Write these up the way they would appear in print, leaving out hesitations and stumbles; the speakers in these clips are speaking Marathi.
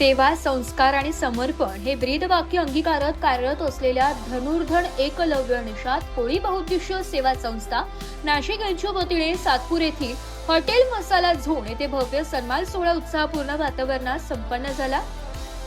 सेवा, संस्कार आणि समर्पण हे ब्रीदवाक्य अंगीकारत कार्यरत असलेल्या धनुर्धर एकलव्य निषाद कोळी बहुउद्देशीय सेवा संस्था नाशिक यांच्या वतीने सातपूर येथील हॉटेल मसाला झोन येथे भव्य सन्मान सोहळा उत्साहपूर्ण वातावरणात संपन्न झाला।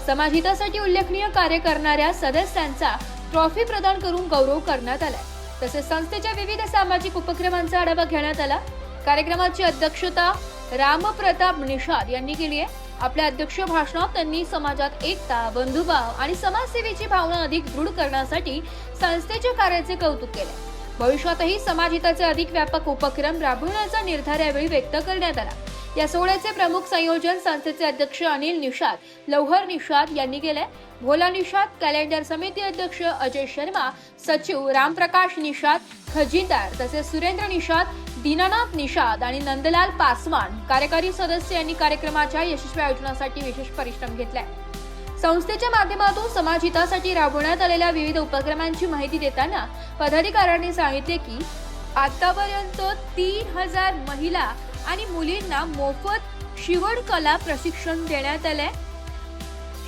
समाजहितासाठी उल्लेखनीय कार्य करणाऱ्या सदस्यांचा ट्रॉफी प्रदान करून गौरव करण्यात आला। तसेच संस्थेच्या विविध सामाजिक उपक्रमांचा आढावा घेण्यात आला। कार्यक्रमाची अध्यक्षता रामप्रताप निषाद यांनी केली आहे। आपल्या अध्यक्ष भाषणात त्यांनी समाजात एकता, बंधुभाव आणि समाजसेवेची भावना अधिक दृढ करण्यासाठी संस्थेच्या कार्याचे कौतुक केले। भविष्यातही समाजहिताचे अधिक व्यापक उपक्रम राबवण्याचा निर्धार यावेळी व्यक्त करण्यात आला। या सोहळ्याचे प्रमुख संयोजन संस्थेचे अध्यक्ष अनिल निषाद, लौहर निषाद यांनी केले। भोला निषाद, कॅलेंडर समिती अध्यक्ष अजय शर्मा, सचिव रामप्रकाश निषाद, खजिनदार तसेच सुरेंद्र निषाद, दीनानाथ निषाद आणि नंदलाल पासवान कार्यकारी सदस्य यांनी कार्यक्रमाच्या यशस्वी आयोजनासाठी विशेष परिश्रम घेतलाय। संस्थेच्या माध्यमातून समाजहितासाठी राबवण्यात आलेल्या विविध उपक्रमांची माहिती देताना पदाधिकाऱ्यांनी सांगितले की आतापर्यंत 3000 महिला आणि मुलींना मोफत शिवणकला प्रशिक्षण देण्यात आले।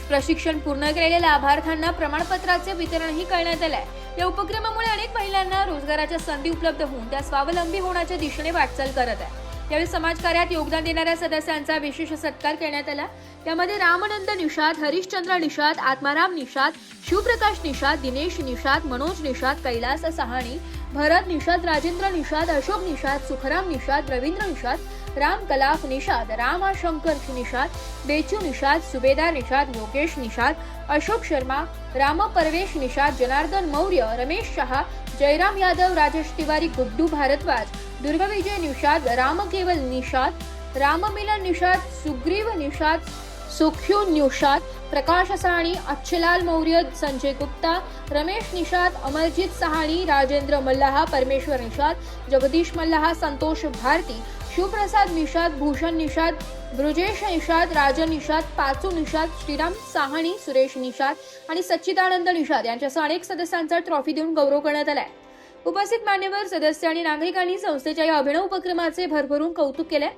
प्रशिक्षण पूर्ण केलेल्या लाभार्थ्यांना प्रमाणपत्राचे वितरणही करण्यात आले। या उपक्रमामुळे अनेक महिलांना रोजगाराच्या संधी उपलब्ध होऊन त्या स्वावलंबी होण्याच्या दिशेने वाटचाल करत आहेत। यावेळी समाजकार्यात योगदान देणाऱ्या सदस्यांचा विशेष सत्कार करण्यात आला। यामध्ये रामानंद निषाद, हरिश्चंद्र निषाद, आत्माराम निषाद, शिवप्रकाश निषाद, दिनेश निषाद, मनोज निषाद, कैलास सहाणी, भरत निषाद, राजेंद्र निषाद, अशोक निषाद, सुखराम निषाद, रवींद्र निषाद, राम कलाफ निषाद, रामाशंकर निषाद, बेचू निषाद, सुबेदार निषाद, योगेश निषाद, अशोक शर्मा, राम परवेश निषाद, जनार्दन मौर्य, रमेश शहा, जयराम यादव, राजेश तिवारी, गुड्डू भारद्वाज, दुर्गाविजय निषाद, राम केवल निषाद, राममिलन निषाद, सुग्रीव निषाद, सुख्यू निषाद, प्रकाश सहाणी, अच्छलाल मौर्य, संजय गुप्ता, रमेश निषाद, अमरजीत सहाणी, राजेंद्र मल्लाहा, परमेश्वर निषाद, जगदीश मल्लाहा, संतोष भारती, शिवप्रसाद निषाद, भूषण निषाद, ब्रुजेश निषाद, राजन निषाद, पाचू निषाद, श्रीराम सहाणी, सुरेश निषाद आणि सच्चिदानंद निषाद यांच्यासह अनेक सदस्यांचा ट्रॉफी देऊन गौरव करण्यात आलाय। उपस्थित मान्यवर, सदस्य आणि नागरिकांनी संस्थेच्या या अभिनव उपक्रमाचे भरभरून कौतुक केले।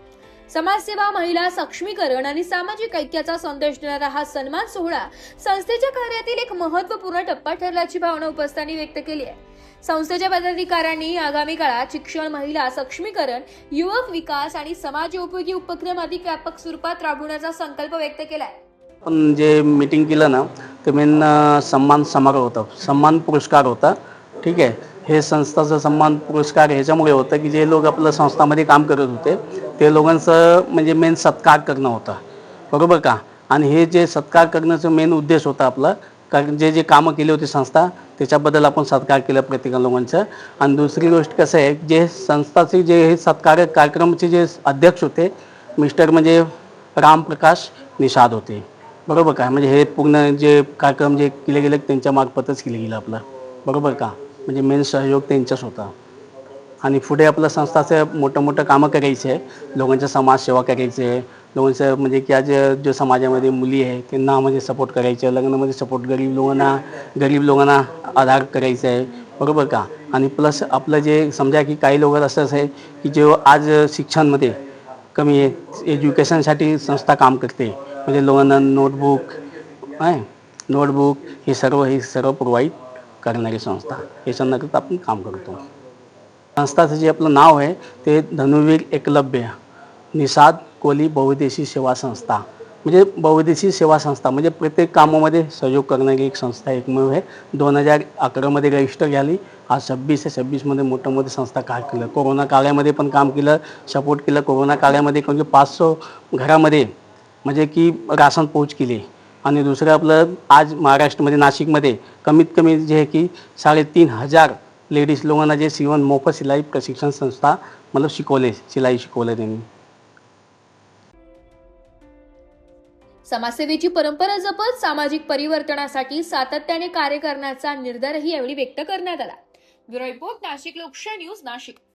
समाजसेवा, महिला सक्षमीकरण आणि सामाजिक ऐक्याचा संदेश देणारा हा सन्मान सोहळा संस्थेच्या कार्यातील एक महत्त्वपूर्ण टप्पा ठरल्याची भावना उपस्थितांनी व्यक्त केली आहे। संस्थेच्या पदाधिकाऱ्यांनी आगामी काळात शिक्षण, महिला सक्षमीकरण, युवक विकास आणि समाजोपयोगी उपक्रम अधिक व्यापक स्वरूपात राबवण्याचा संकल्प व्यक्त केलाय। पण जे मीटिंग केलं ना ते मेन सन्मान समारोह होता, सन्मान पुरस्कार होता। ठीक आहे, हे संस्थाचं सन्मान पुरस्कार ह्याच्यामुळे होतं की जे लोक आपल्या संस्थामध्ये काम करत होते ते लोकांचं म्हणजे मेन सत्कार करणं होतं, बरोबर का। आणि हे जे सत्कार करण्याचं मेन उद्देश होता आपला, कारण जे जे कामं केली होती संस्था त्याच्याबद्दल आपण सत्कार केला प्रत्येक लोकांचं। आणि दुसरी गोष्ट कसं आहे, जे संस्थाचे जे हे सत्कार कार्यक्रमाचे जे अध्यक्ष होते मिस्टर म्हणजे रामप्रकाश निषाद होते, बरोबर का। म्हणजे हे पूर्ण जे कार्यक्रम जे केले गेले त्यांच्या मार्फतच केले गेलं आपलं, बरोबर का। म्हणजे मेन सहयोग त्यांचाच होता। आणि पुढे आपलं संस्थाचं मोठं कामं करायचे आहे, लोकांच्या समाजसेवा करायची आहे, लोकांचं म्हणजे की आज जो समाजामध्ये मुली आहे त्यांना म्हणजे सपोर्ट करायचं, लग्नामध्ये सपोर्ट, गरीब लोकांना आधार करायचा आहे, बरोबर का। आणि प्लस आपलं जे समजा की काही लोक असं आहे की जे आज शिक्षणामध्ये कमी आहे, एज्युकेशनसाठी संस्था काम करते, म्हणजे लोकांना नोटबुक हे सर्व प्रोव्हाइड करणारी संस्था, याच्यानंतर आपण काम करतो। संस्थाचं जे आपलं नाव आहे ते धनुर्वीर एकलव्य निषाद कोळी बहुउद्देशीय सेवा संस्था, म्हणजे बहुउद्देशीय सेवा संस्था म्हणजे प्रत्येक कामामध्ये सहयोग करणारी एक संस्था एकमेव आहे। 2011मध्ये रजिस्टर झाली, आज 26 मोठं संस्था काम केलं। कोरोना काळामध्ये पण काम केलं, सपोर्ट केलं। कोरोना काळामध्ये म्हणजे 500 घरामध्ये म्हणजे की राशन पोच केली। आणि दुसरं आपलं आज महाराष्ट्रामध्ये नाशिकमध्ये कमीत कमी जे आहे की 3500 लेडीज लोकांना जे शिवण मोफत शिलाई प्रशिक्षण संस्था मतलब शिलाई शिकवले त्यांनी। समाजसेवेची परंपरा जपत सामाजिक परिवर्तनासाठी सातत्याने कार्य करण्याचा निर्धारही यावेळी व्यक्त करण्यात आला। ब्युरो रिपोर्ट, नाशिक लोकशाही न्यूज, नाशिक।